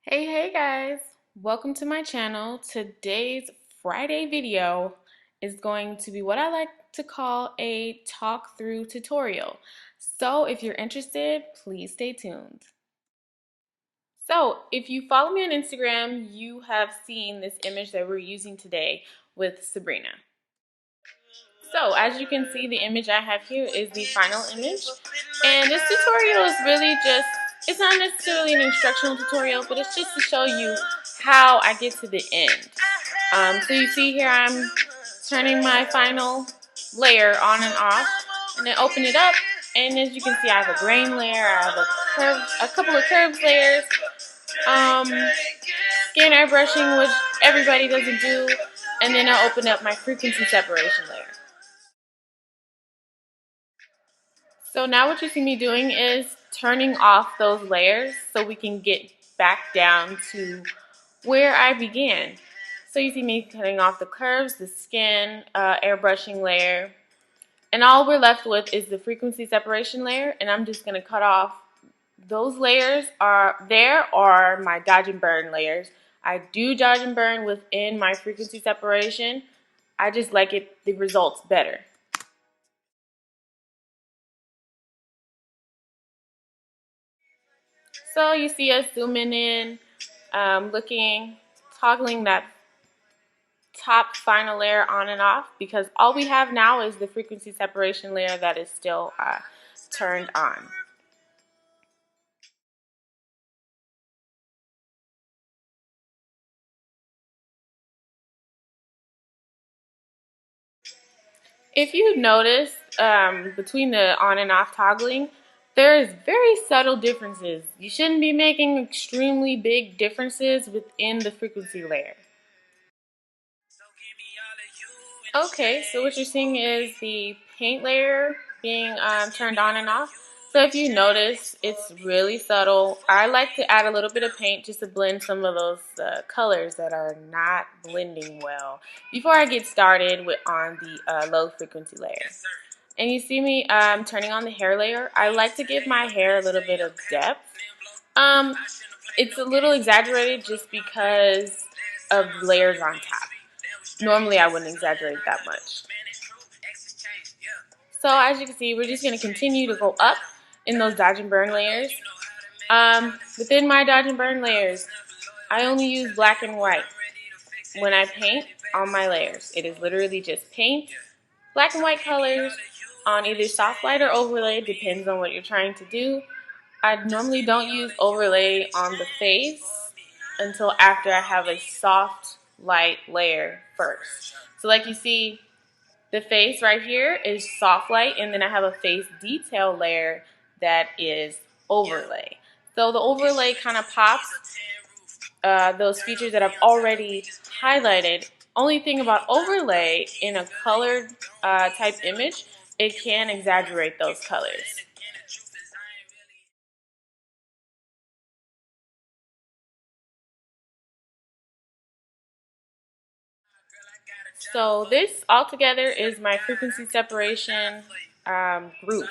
Hey guys, welcome to my channel. Today's Friday video is going to be what I like to call a talk through tutorial. So if you're interested, please stay tuned. So if you follow me on Instagram, you have seen this image that we're using today with Sabrina. So as you can see, the image I have here is the final image. And this tutorial is really just, it's not necessarily an instructional tutorial, but it's just to show you how I get to the end. So you see here I'm turning my final layer on and off, and then open it up, and as you can see I have a grain layer, I have a couple of curves layers, skin airbrushing, which everybody doesn't do, and then I open up my frequency separation layer. So now what you see me doing is turning off those layers so we can get back down to where I began. So you see me cutting off the curves, the skin, airbrushing layer, and all we're left with is the frequency separation layer, and I'm just going to cut off those layers are my dodge and burn layers. I do dodge and burn within my frequency separation. I just like the results better. So you see us zooming in, toggling that top final layer on and off, because all we have now is the frequency separation layer that is still turned on. If you notice, between the on and off toggling, there's very subtle differences. You shouldn't be making extremely big differences within the frequency layer. Okay, so what you're seeing is the paint layer being turned on and off. So if you notice, it's really subtle. I like to add a little bit of paint just to blend some of those colors that are not blending well before I get started on the low frequency layer. And you see me turning on the hair layer. I like to give my hair a little bit of depth. It's a little exaggerated just because of the layers on top. Normally I wouldn't exaggerate that much. So as you can see, we're just going to continue to go up in those dodge and burn layers. Within my dodge and burn layers, I only use black and white when I paint on my layers. It is literally just paint, black and white colors on either soft light or overlay, depends on what you're trying to do. I normally don't use overlay on the face until after I have a soft light layer first. So like you see, the face right here is soft light, and then I have a face detail layer that is overlay. So the overlay kind of pops those features that I've already highlighted. Only thing about overlay in a colored type image, it can exaggerate those colors. So this altogether is my frequency separation group.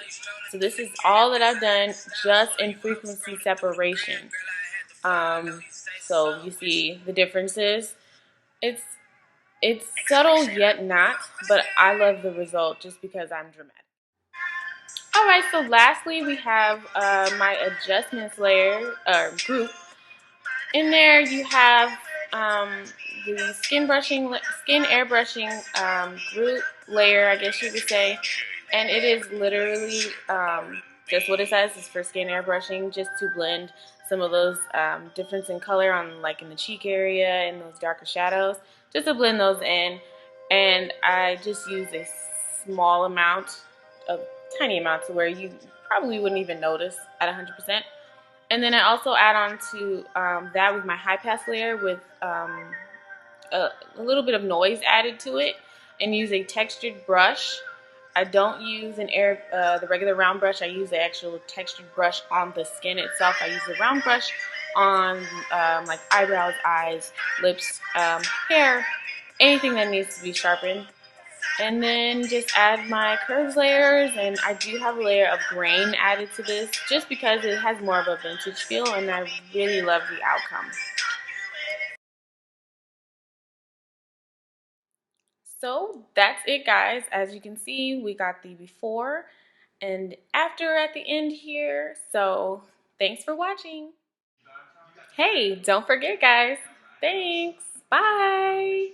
So this is all that I've done just in frequency separation. So you see the differences. It's subtle yet not, but I love the result just because I'm dramatic. Alright, so lastly we have my adjustments layer group. In there you have the skin airbrushing group layer, I guess you could say, and it is literally just what it says. Is for skin airbrushing, just to blend some of those difference in color on, like, in the cheek area and those darker shadows, just to blend those in. And I just use a small amount, a tiny amount, to where you probably wouldn't even notice at 100%. And then I also add on to that with my high pass layer with a little bit of noise added to it, and use a textured brush. I don't use the regular round brush. I use the actual textured brush on the skin itself. I use the round brush on like eyebrows, eyes, lips, hair, anything that needs to be sharpened. And then just add my curves layers, and I do have a layer of grain added to this just because it has more of a vintage feel, and I really love the outcome. So that's it, guys. As you can see, we got the before and after at the end here. So thanks for watching. Hey, don't forget, guys. Thanks. Bye.